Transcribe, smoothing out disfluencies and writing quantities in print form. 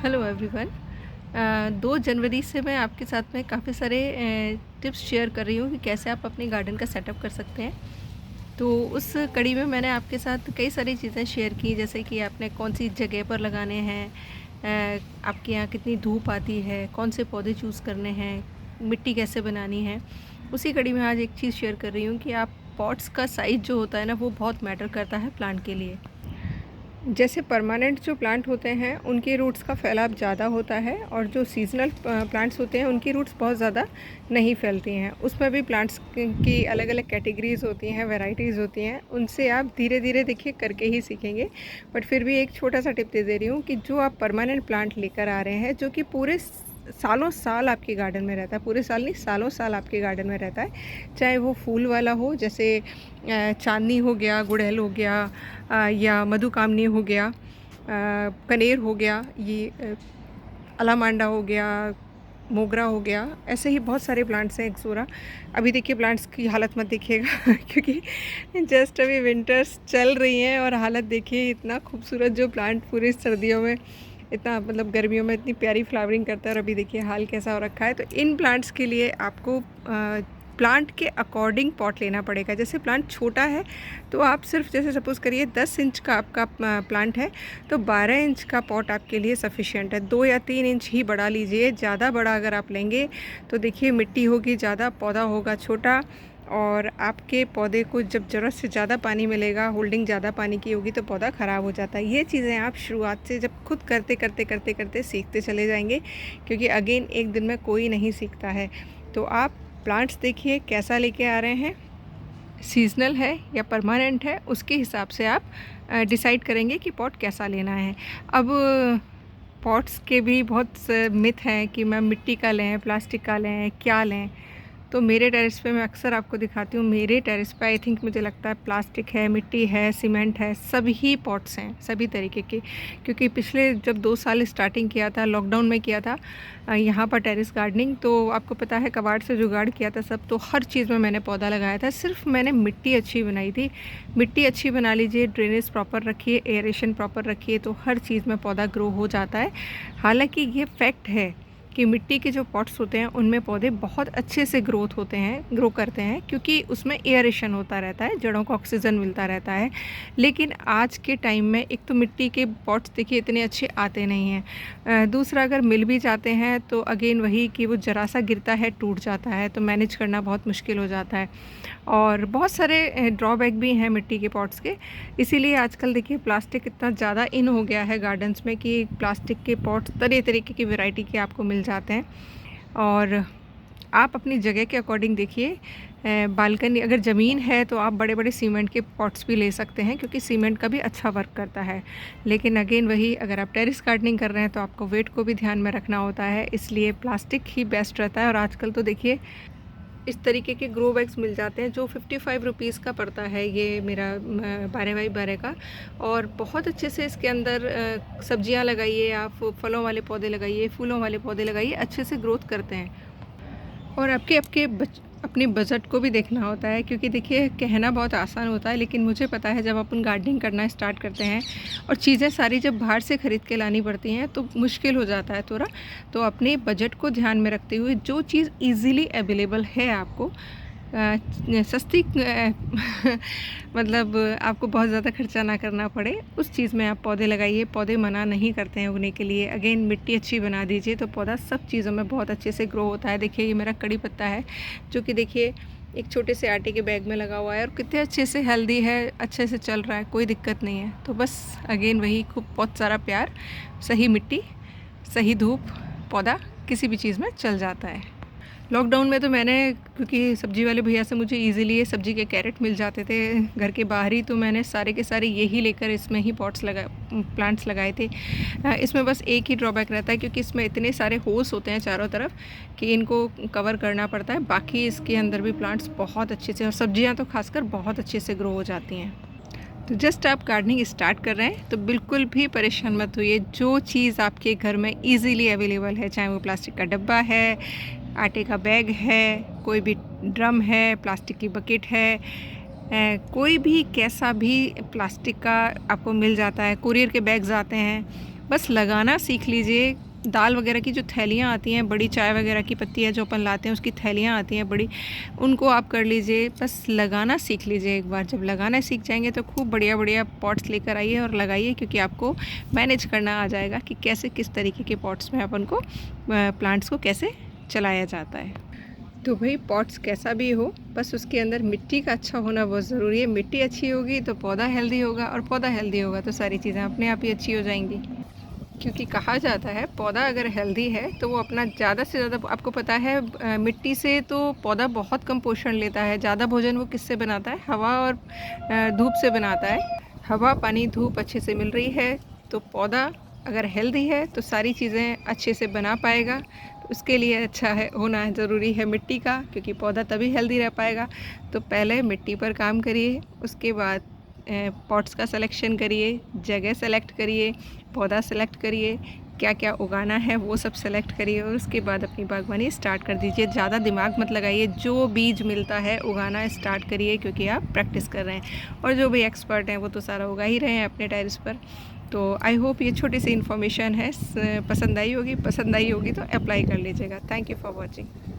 Hello everyone. 2 जनवरी से मैं आपके साथ में काफ़ी सारे टिप्स शेयर कर रही हूँ कि कैसे आप अपने गार्डन का सेटअप कर सकते हैं। तो उस कड़ी में मैंने आपके साथ कई सारी चीज़ें शेयर की, जैसे कि आपने कौन सी जगह पर लगाने हैं, आपके यहाँ कितनी धूप आती है, कौन से पौधे चूज़ करने हैं, मिट्टी कैसे बनानी है। उसी कड़ी में आज एक चीज़ शेयर कर रही हूँ कि आप पॉट्स का साइज़ जो होता है ना, वो बहुत मैटर करता है प्लांट के लिए। जैसे परमानेंट जो प्लांट होते हैं उनकी रूट्स का फैलाव ज़्यादा होता है, और जो सीजनल प्लांट्स होते हैं उनकी रूट्स बहुत ज़्यादा नहीं फैलती हैं। उसमें भी प्लांट्स की अलग अलग कैटेगरीज़ होती हैं, वैरायटीज़ होती हैं। उनसे आप धीरे धीरे देखिए करके ही सीखेंगे। बट फिर भी एक छोटा सा टिप दे रही हूँ कि जो आप परमानेंट प्लांट लेकर आ रहे हैं, जो कि पूरे सालों साल आपके गार्डन में रहता है, पूरे साल नहीं, सालों साल आपके गार्डन में रहता है, चाहे वो फूल वाला हो, जैसे चांदनी हो गया, गुड़हल हो गया, या मधुकामनी हो गया, कनेर हो गया, ये अलामांडा हो गया, मोगरा हो गया। ऐसे ही बहुत सारे प्लांट्स हैं, एक्सोरा। अभी देखिए प्लांट्स की हालत मत देखिएगा क्योंकि जस्ट अभी विंटर्स चल रही हैं और हालत देखिए। इतना खूबसूरत जो प्लांट पूरे सर्दियों में, इतना मतलब गर्मियों में इतनी प्यारी फ्लावरिंग करता है, और अभी देखिए हाल कैसा हो रखा है। तो इन प्लांट्स के लिए आपको प्लांट के अकॉर्डिंग पॉट लेना पड़ेगा। जैसे प्लांट छोटा है तो आप सिर्फ, जैसे सपोज़ करिए 10 इंच का आपका प्लांट है, तो 12 इंच का पॉट आपके लिए सफिशिएंट है। 2 या 3 इंच ही बढ़ा लीजिए। ज़्यादा बड़ा अगर आप लेंगे तो देखिए मिट्टी होगी ज़्यादा, पौधा होगा छोटा, और आपके पौधे को जब ज़रूरत से ज़्यादा पानी मिलेगा, होल्डिंग ज़्यादा पानी की होगी, तो पौधा ख़राब हो जाता है। ये चीज़ें आप शुरुआत से जब खुद करते करते करते करते सीखते चले जाएंगे, क्योंकि अगेन एक दिन में कोई नहीं सीखता है। तो आप प्लांट्स देखिए कैसा लेके आ रहे हैं, सीज़नल है या परमानेंट है, उसके हिसाब से आप डिसाइड करेंगे कि पॉट कैसा लेना है। अब पॉट्स के भी बहुत मिथ हैं कि मैं मिट्टी का लें, प्लास्टिक का लें, क्या लें। तो मेरे टेरेस पे मैं अक्सर आपको दिखाती हूँ, मेरे टेरेस पे आई थिंक मुझे लगता है प्लास्टिक है, मिट्टी है, सीमेंट है, सभी पॉट्स हैं, सभी तरीके के। क्योंकि पिछले जब 2 साल स्टार्टिंग किया था, लॉकडाउन में किया था यहाँ पर टेरेस गार्डनिंग, तो आपको पता है कबाड़ से जुगाड़ किया था सब। तो हर चीज़ में मैंने पौधा लगाया था, सिर्फ मैंने मिट्टी अच्छी बनाई थी। मिट्टी अच्छी बना लीजिए, ड्रेनेज प्रॉपर रखिए, एयरेशन प्रॉपर रखिए, तो हर चीज़ में पौधा ग्रो हो जाता है। हालाँकि ये फैक्ट है कि मिट्टी के जो पॉट्स होते हैं उनमें पौधे बहुत अच्छे से ग्रो करते हैं, क्योंकि उसमें एयरेशन होता रहता है, जड़ों को ऑक्सीजन मिलता रहता है। लेकिन आज के टाइम में एक तो मिट्टी के पॉट्स देखिए इतने अच्छे आते नहीं हैं, दूसरा अगर मिल भी जाते हैं तो अगेन वही कि वो ज़रा सा गिरता है, टूट जाता है, तो मैनेज करना बहुत मुश्किल हो जाता है। और बहुत सारे ड्रॉबैक भी हैं मिट्टी के पॉट्स के। इसीलिए आजकल देखिए प्लास्टिक इतना ज़्यादा इन हो गया है गार्डन्स में कि प्लास्टिक के पॉट्स तरह तरीके की वैरायटी के आपको मिल जाते हैं। और आप अपनी जगह के अकॉर्डिंग देखिए, बालकनी अगर ज़मीन है तो आप बड़े बड़े सीमेंट के पॉट्स भी ले सकते हैं, क्योंकि सीमेंट का भी अच्छा वर्क करता है। लेकिन अगेन वही, अगर आप टेरेस गार्डनिंग कर रहे हैं तो आपको वेट को भी ध्यान में रखना होता है, इसलिए प्लास्टिक ही बेस्ट रहता है। और आजकल तो देखिए इस तरीके के ग्रो बैग्स मिल जाते हैं जो 55 रुपीज़ का पड़ता है, ये मेरा 12x12 का। और बहुत अच्छे से इसके अंदर सब्जियां लगाइए, आप फलों वाले पौधे लगाइए, फूलों वाले पौधे लगाइए, अच्छे से ग्रोथ करते हैं। और आपके आपके अपने बजट को भी देखना होता है, क्योंकि देखिए कहना बहुत आसान होता है, लेकिन मुझे पता है जब अपन गार्डनिंग करना स्टार्ट करते हैं और चीज़ें सारी जब बाहर से ख़रीद के लानी पड़ती हैं तो मुश्किल हो जाता है थोड़ा। तो अपने बजट को ध्यान में रखते हुए जो चीज़ ईज़िली अवेलेबल है आपको, सस्ती मतलब आपको बहुत ज़्यादा खर्चा ना करना पड़े, उस चीज़ में आप पौधे लगाइए। पौधे मना नहीं करते हैं उगने के लिए। अगेन मिट्टी अच्छी बना दीजिए तो पौधा सब चीज़ों में बहुत अच्छे से ग्रो होता है। देखिए ये मेरा कड़ी पत्ता है, जो कि देखिए एक छोटे से आटे के बैग में लगा हुआ है, और कितने अच्छे से हेल्दी है, अच्छे से चल रहा है, कोई दिक्कत नहीं है। तो बस अगेन वही, खूब बहुत सारा प्यार, सही मिट्टी, सही धूप, पौधा किसी भी चीज़ में चल जाता है। लॉकडाउन में तो मैंने, क्योंकि सब्ज़ी वाले भैया से मुझे इजीली ये सब्ज़ी के कैरेट मिल जाते थे घर के बाहर ही, तो मैंने सारे के सारे यही लेकर इसमें ही प्लांट्स लगाए थे। इसमें बस एक ही ड्रॉबैक रहता है, क्योंकि इसमें इतने सारे होल्स होते हैं चारों तरफ कि इनको कवर करना पड़ता है। बाकी इसके अंदर भी प्लांट्स बहुत अच्छे से, और सब्जियाँ तो खासकर बहुत अच्छे से ग्रो हो जाती हैं। तो जस्ट आप गार्डनिंग स्टार्ट कर रहे हैं तो बिल्कुल भी परेशान मत होइए। जो चीज़ आपके घर में इजीली अवेलेबल है, चाहे वो प्लास्टिक का डब्बा है, आटे का बैग है, कोई भी ड्रम है, प्लास्टिक की बकेट है, कोई भी कैसा भी प्लास्टिक का आपको मिल जाता है, कुरियर के बैग्स आते हैं, बस लगाना सीख लीजिए। दाल वगैरह की जो थैलियाँ आती हैं, बड़ी चाय वगैरह की पत्ती है जो अपन लाते हैं, उसकी थैलियाँ आती हैं बड़ी, उनको आप कर लीजिए। बस लगाना सीख लीजिए एक बार। जब लगाना सीख जाएंगे तो खूब बढ़िया बढ़िया पॉट्स लेकर आइए और लगाइए, क्योंकि आपको मैनेज करना आ जाएगा कि कैसे किस तरीके के पॉट्स में अपन को प्लांट्स को कैसे चलाया जाता है। तो भाई पॉट्स कैसा भी हो, बस उसके अंदर मिट्टी का अच्छा होना बहुत ज़रूरी है। मिट्टी अच्छी होगी तो पौधा हेल्दी होगा, और पौधा हेल्दी होगा तो सारी चीज़ें अपने आप ही अच्छी हो जाएंगी। क्योंकि कहा जाता है पौधा अगर हेल्दी है तो वो अपना ज़्यादा से ज़्यादा, आपको पता है मिट्टी से तो पौधा बहुत कम पोषण लेता है। ज़्यादा भोजन वो किससे बनाता है? हवा और धूप से बनाता है। हवा, पानी, धूप अच्छे से मिल रही है तो पौधा अगर हेल्दी है तो सारी चीज़ें अच्छे से बना पाएगा। तो उसके लिए अच्छा है होना ज़रूरी है मिट्टी का, क्योंकि पौधा तभी हेल्दी रह पाएगा। तो पहले मिट्टी पर काम करिए, उसके बाद पॉट्स का सिलेक्शन करिए, जगह सेलेक्ट करिए, पौधा सेलेक्ट करिए, क्या क्या उगाना है वो सब सेलेक्ट करिए, और उसके बाद अपनी बागवानी स्टार्ट कर दीजिए। ज़्यादा दिमाग मत लगाइए, जो बीज मिलता है उगाना स्टार्ट करिए, क्योंकि आप प्रैक्टिस कर रहे हैं। और जो भी एक्सपर्ट हैं वो तो सारा उगा ही रहे हैं अपने टेरेस पर। तो आई होप ये छोटी सी इन्फॉर्मेशन है पसंद आई होगी तो अप्लाई कर लीजिएगा। Thank you for watching.